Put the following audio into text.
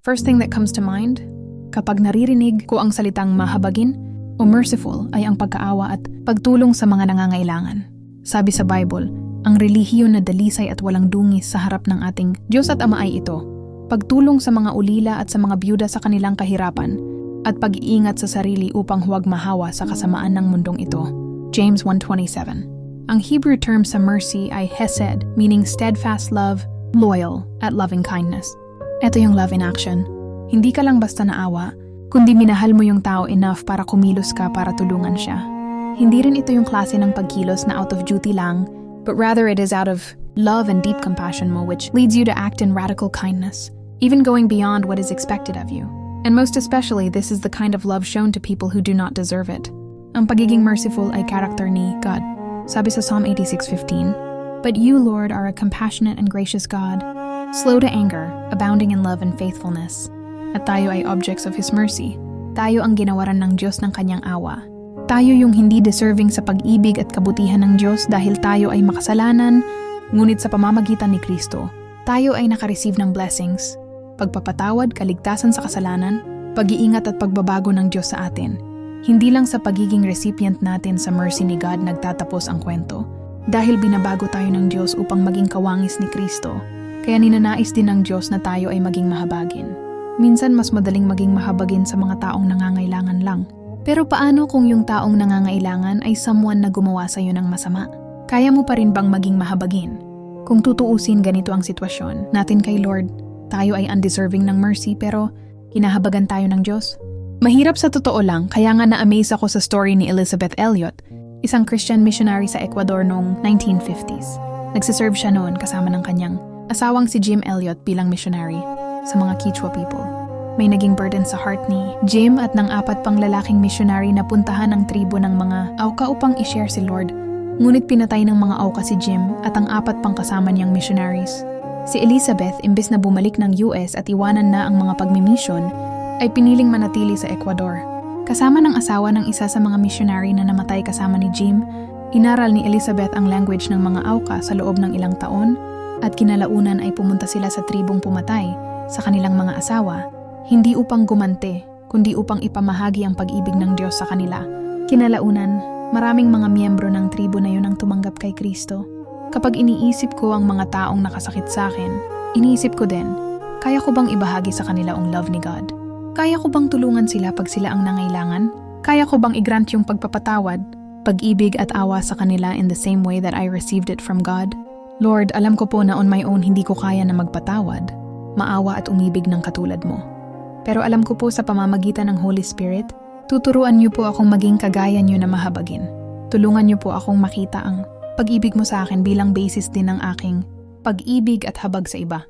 First thing that comes to mind, kapag naririnig ko ang salitang mahabagin o merciful ay ang pagkaawa at pagtulong sa mga nangangailangan. Sabi sa Bible, ang relihiyon na dalisay at walang dungis sa harap ng ating Diyos at Ama ay ito, pagtulong sa mga ulila at sa mga byuda sa kanilang kahirapan at pag-iingat sa sarili upang huwag mahawa sa kasamaan ng mundong ito. James 1:27. Ang Hebrew term sa mercy ay hesed, meaning steadfast love, loyal, at loving kindness. Ito yung love in action. Hindi ka lang basta naawa, kundi minahal mo yung tao enough para kumilos ka para tulungan siya. Hindi rin ito yung klase ng pagkilos na out of duty lang, but rather it is out of love and deep compassion mo which leads you to act in radical kindness, even going beyond what is expected of you. And most especially, this is the kind of love shown to people who do not deserve it. Ang pagiging merciful ay character ni God. Sabi sa Psalm 86:15, "But you, Lord, are a compassionate and gracious God, slow to anger, abounding in love and faithfulness." At tayo ay objects of His mercy. Tayo ang ginawaran ng Diyos ng kanyang awa. Tayo yung hindi deserving sa pag-ibig at kabutihan ng Diyos dahil tayo ay makasalanan, ngunit sa pamamagitan ni Kristo, tayo ay nakareceive ng blessings, pagpapatawad, kaligtasan sa kasalanan, pag-iingat at pagbabago ng Diyos sa atin. Hindi lang sa pagiging recipient natin sa mercy ni God nagtatapos ang kwento. Dahil binabago tayo ng Diyos upang maging kawangis ni Kristo, kaya ninanais din ng Diyos na tayo ay maging mahabagin. Minsan mas madaling maging mahabagin sa mga taong nangangailangan lang. Pero paano kung yung taong nangangailangan ay someone na gumawa sa iyo ng masama? Kaya mo pa rin bang maging mahabagin? Kung tutuusin ganito ang sitwasyon natin kay Lord, tayo ay undeserving ng mercy pero kinahabagan tayo ng Diyos. Mahirap sa totoo lang, kaya nga na-amaze ako sa story ni Elizabeth Elliot, isang Christian missionary sa Ecuador noong 1950s. Nagsiserve siya noon kasama ng kanyang asawang si Jim Elliot bilang missionary sa mga Quechua people. May naging burden sa heart ni Jim at ng 4 pang lalaking missionary na puntahan ang tribo ng mga Auca upang i-share si Lord. Ngunit pinatay ng mga Auca si Jim at ang 4 pang kasama niyang missionaries. Si Elizabeth, imbes na bumalik ng US at iwanan na ang mga pagmimisyon, ay piniling manatili sa Ecuador. Kasama ng asawa ng isa sa mga missionary na namatay kasama ni Jim, inaral ni Elizabeth ang language ng mga Auca sa loob ng ilang taon at kinalaunan ay pumunta sila sa tribong pumatay sa kanilang mga asawa, hindi upang gumante, kundi upang ipamahagi ang pag-ibig ng Diyos sa kanila. Kinalaunan, maraming mga miyembro ng tribo na yun ang tumanggap kay Kristo. Kapag iniisip ko ang mga taong nakasakit sa akin, iniisip ko din, kaya ko bang ibahagi sa kanila ang love ni God? Kaya ko bang tulungan sila pag sila ang nangailangan? Kaya ko bang i-grant yung pagpapatawad, pag-ibig at awa sa kanila in the same way that I received it from God? Lord, alam ko po na on my own hindi ko kaya na magpatawad, maawa at umibig ng katulad mo. Pero alam ko po sa pamamagitan ng Holy Spirit, tuturuan niyo po akong maging kagaya niyo na mahabagin. Tulungan niyo po akong makita ang pag-ibig mo sa akin bilang basis din ng aking pag-ibig at habag sa iba.